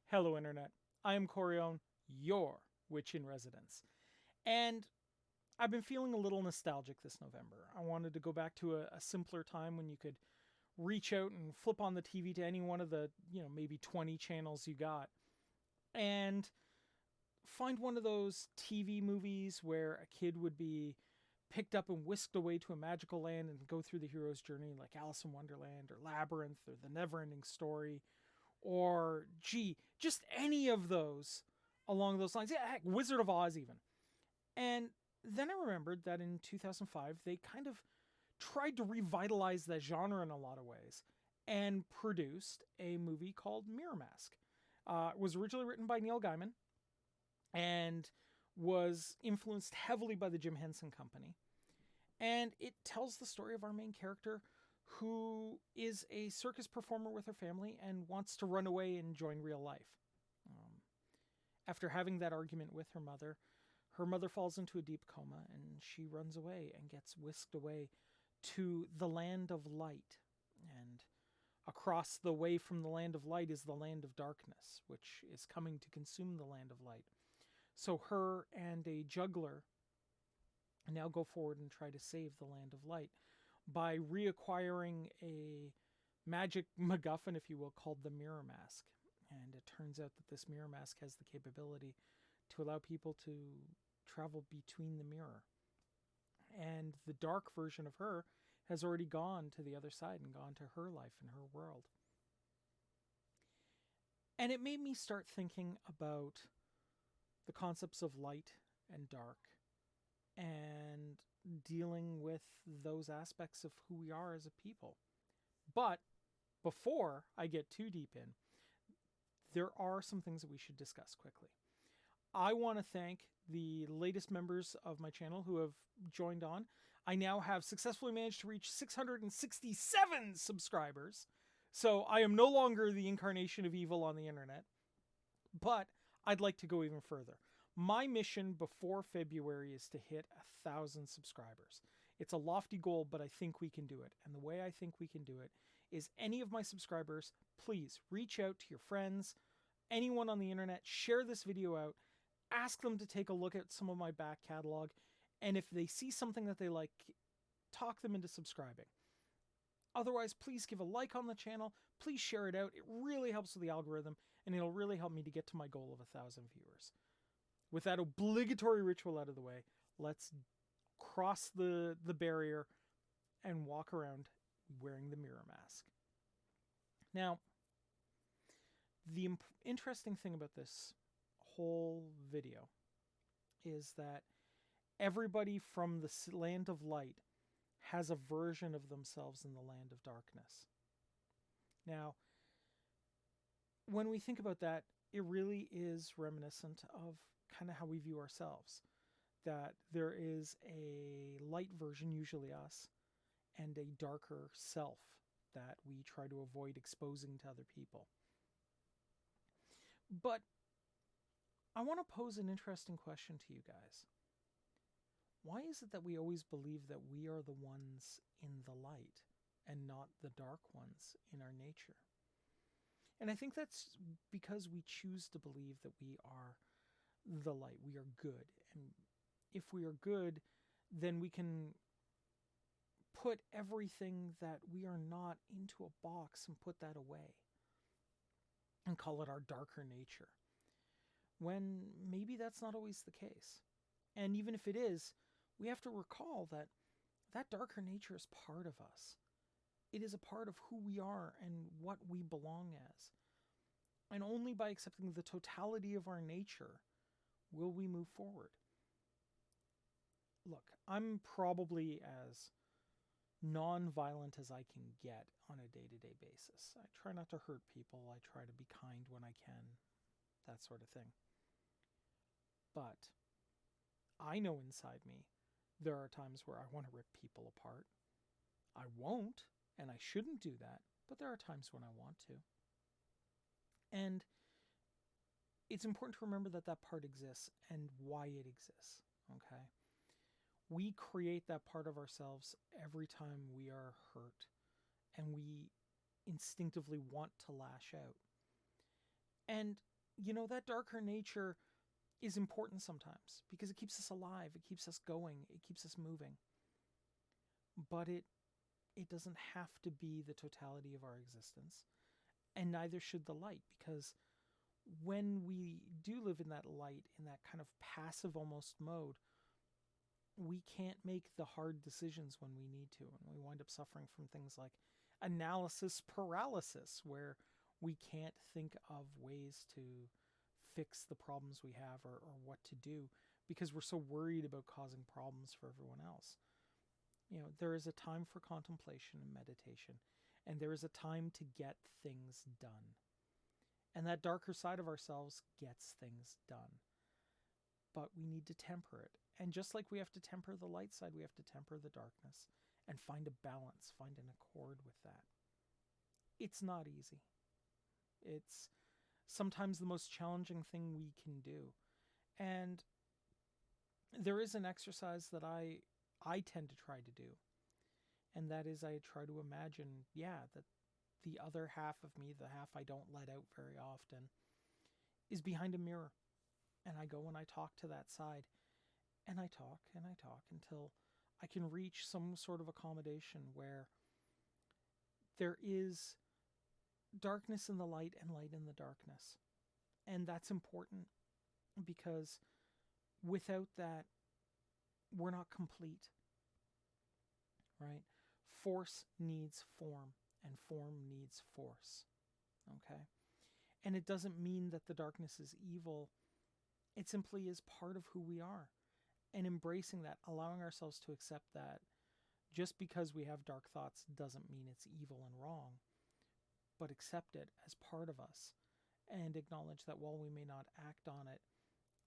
Hello, Internet. I am Corione, your witch in residence. And I've been feeling a little nostalgic this November. I wanted to go back to a simpler time when you could reach out and flip on the TV to any one of the, maybe 20 channels you got and find one of those TV movies where a kid would be picked up and whisked away to a magical land and go through the hero's journey, like Alice in Wonderland or Labyrinth or The Neverending Story, or gee, just any of those along those lines. Yeah, heck, Wizard of Oz even. And then I remembered that in 2005 they kind of tried to revitalize that genre in a lot of ways and produced a movie called Mirror Mask. It was originally written by Neil Gaiman and was influenced heavily by the Jim Henson Company. And it tells the story of our main character who is a circus performer with her family and wants to run away and join real life. After having that argument with her mother falls into a deep coma and she runs away and gets whisked away to the land of light. And across the way from the land of light is the land of darkness, which is coming to consume the land of light. So her and a juggler now go forward and try to save the land of light by reacquiring a magic MacGuffin, if you will, called the Mirror Mask. And it turns out that this Mirror Mask has the capability to allow people to travel between the mirror. And the dark version of her has already gone to the other side and gone to her life and her world. And it made me start thinking about the concepts of light and dark and dealing with those aspects of who we are as a people. But before I get too deep in, there are some things that we should discuss quickly. I want to thank the latest members of my channel who have joined on. I now have successfully managed to reach 667 subscribers. So I am no longer the incarnation of evil on the internet. But I'd like to go even further. My mission before February is to hit 1,000 subscribers. It's a lofty goal, but I think we can do it. And the way I think we can do it is any of my subscribers, please reach out to your friends, anyone on the internet, share this video out, ask them to take a look at some of my back catalog, and if they see something that they like, talk them into subscribing. Otherwise, please give a like on the channel. Please share it out. It really helps with the algorithm, and it'll really help me to get to my goal of 1,000 viewers. With that obligatory ritual out of the way, let's cross the barrier and walk around wearing the mirror mask. Now, the interesting thing about this whole video is that everybody from the land of light has a version of themselves in the land of darkness. Now, when we think about that, it really is reminiscent of kind of how we view ourselves. That there is a light version, usually us, and a darker self that we try to avoid exposing to other people. But I want to pose an interesting question to you guys. Why is it that we always believe that we are the ones in the light and not the dark ones in our nature? And I think that's because we choose to believe that we are the light. We are good. And if we are good, then we can put everything that we are not into a box and put that away and call it our darker nature. When maybe that's not always the case. And even if it is, we have to recall that that darker nature is part of us. It is a part of who we are and what we belong as. And only by accepting the totality of our nature will we move forward. Look, I'm probably as non-violent as I can get on a day-to-day basis. I try not to hurt people. I try to be kind when I can. That sort of thing. But I know inside me there are times where I want to rip people apart. I won't, and I shouldn't do that, but there are times when I want to. And it's important to remember that that part exists and why it exists, okay? We create that part of ourselves every time we are hurt, and we instinctively want to lash out. And that darker nature is important sometimes because it keeps us alive, it keeps us going, it keeps us moving. But it doesn't have to be the totality of our existence, and neither should the light, because when we do live in that light, in that kind of passive almost mode, we can't make the hard decisions when we need to, and we wind up suffering from things like analysis paralysis, where we can't think of ways to fix the problems we have, or what to do, because we're so worried about causing problems for everyone else. There is a time for contemplation and meditation, and there is a time to get things done. And that darker side of ourselves gets things done. But we need to temper it. And just like we have to temper the light side, we have to temper the darkness and find a balance, find an accord with that. It's not easy. It's sometimes the most challenging thing we can do. And there is an exercise that I tend to try to do. And that is, I try to imagine, that the other half of me, the half I don't let out very often, is behind a mirror. And I go and I talk to that side. And I talk and I talk until I can reach some sort of accommodation where there is darkness in the light and light in the darkness. And that's important, because without that, we're not complete. Right? Force needs form, and form needs force. Okay? And it doesn't mean that the darkness is evil. It simply is part of who we are. And embracing that, allowing ourselves to accept that just because we have dark thoughts doesn't mean it's evil and wrong, but accept it as part of us and acknowledge that while we may not act on it,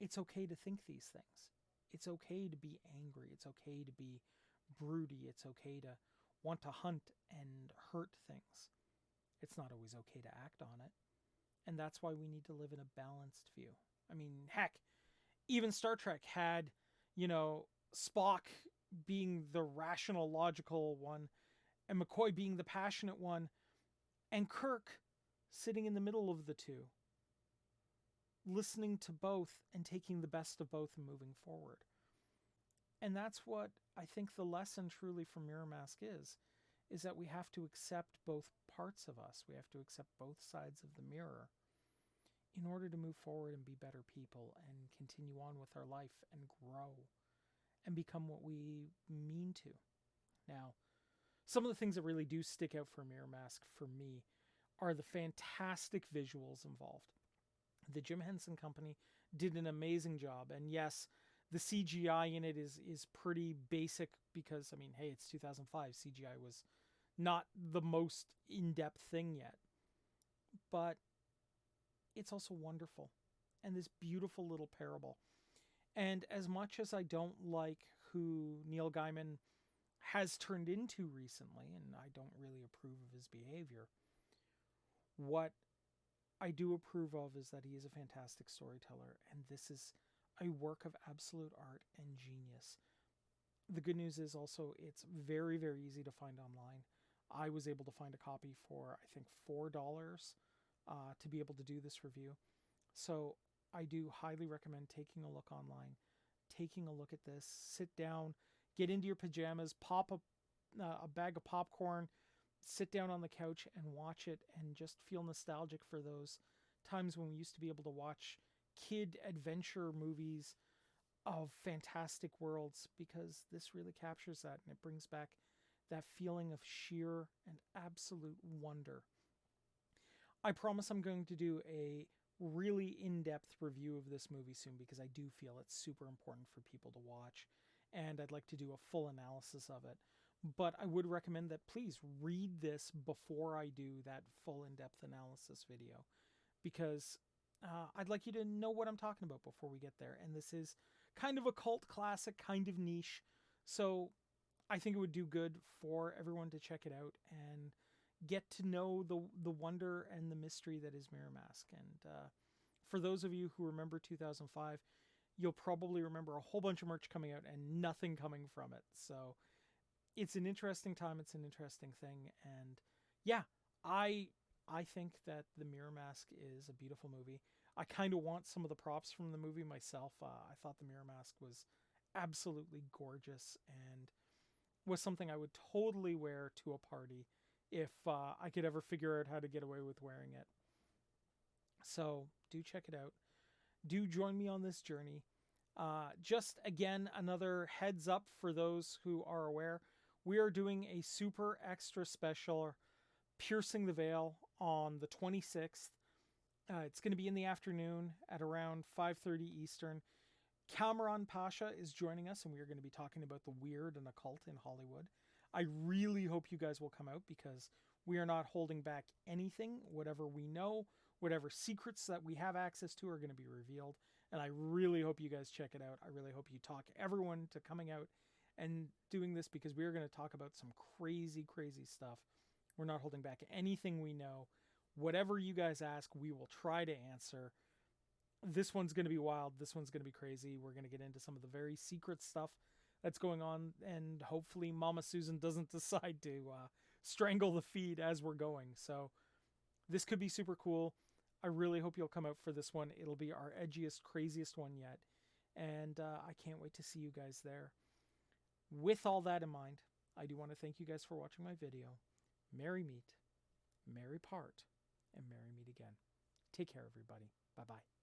it's okay to think these things. It's okay to be angry. It's okay to be broody. It's okay to want to hunt and hurt things. It's not always okay to act on it. And that's why we need to live in a balanced view. I mean, heck, even Star Trek had, Spock being the rational, logical one, and McCoy being the passionate one, and Kirk sitting in the middle of the two, listening to both and taking the best of both and moving forward. And that's what I think the lesson truly from Mirror Mask is that we have to accept both parts of us. We have to accept both sides of the mirror in order to move forward and be better people and continue on with our life and grow and become what we mean to. Now, some of the things that really do stick out for Mirror Mask for me are the fantastic visuals involved. The Jim Henson Company did an amazing job. And yes, the CGI in it is pretty basic because, hey, it's 2005. CGI was not the most in-depth thing yet. But it's also wonderful. And this beautiful little parable. And as much as I don't like who Neil Gaiman has turned into recently, and I don't really approve of his behavior, what I do approve of is that he is a fantastic storyteller, and this is a work of absolute art and genius. The good news is also it's very, very easy to find online. I was able to find a copy for, I think, $4 to be able to do this review. So I do highly recommend taking a look online, taking a look at this, sit down, get into your pajamas, pop a bag of popcorn, sit down on the couch and watch it, and just feel nostalgic for those times when we used to be able to watch kid adventure movies of fantastic worlds, because this really captures that and it brings back that feeling of sheer and absolute wonder. I promise I'm going to do a really in-depth review of this movie soon, because I do feel it's super important for people to watch, and I'd like to do a full analysis of it. But I would recommend that please read this before I do that full in-depth analysis video, because I'd like you to know what I'm talking about before we get there. And this is kind of a cult classic, kind of niche. So I think it would do good for everyone to check it out and get to know the wonder and the mystery that is Mirror Mask. And for those of you who remember 2005, you'll probably remember a whole bunch of merch coming out and nothing coming from it. So it's an interesting time. It's an interesting thing. And yeah, I I think that The Mirror Mask is a beautiful movie. I kind of want some of the props from the movie myself. I thought The Mirror Mask was absolutely gorgeous and was something I would totally wear to a party if I could ever figure out how to get away with wearing it. So do check it out. Do join me on this journey. Just again, another heads up for those who are aware. We are doing a super extra special Piercing the Veil on the 26th. It's going to be in the afternoon at around 5:30 Eastern. Kamran Pasha is joining us, and we are going to be talking about the weird and occult in Hollywood. I really hope you guys will come out because we are not holding back anything. Whatever we know, whatever secrets that we have access to are going to be revealed. And I really hope you guys check it out. I really hope you talk everyone to coming out and doing this because we are going to talk about some crazy, crazy stuff. We're not holding back anything we know. Whatever you guys ask, we will try to answer. This one's going to be wild. This one's going to be crazy. We're going to get into some of the very secret stuff that's going on. And hopefully Mama Susan doesn't decide to strangle the feed as we're going. So this could be super cool. I really hope you'll come out for this one. It'll be our edgiest, craziest one yet. And I can't wait to see you guys there. With all that in mind, I do want to thank you guys for watching my video. Merry meet, merry part, and merry meet again. Take care, everybody. Bye-bye.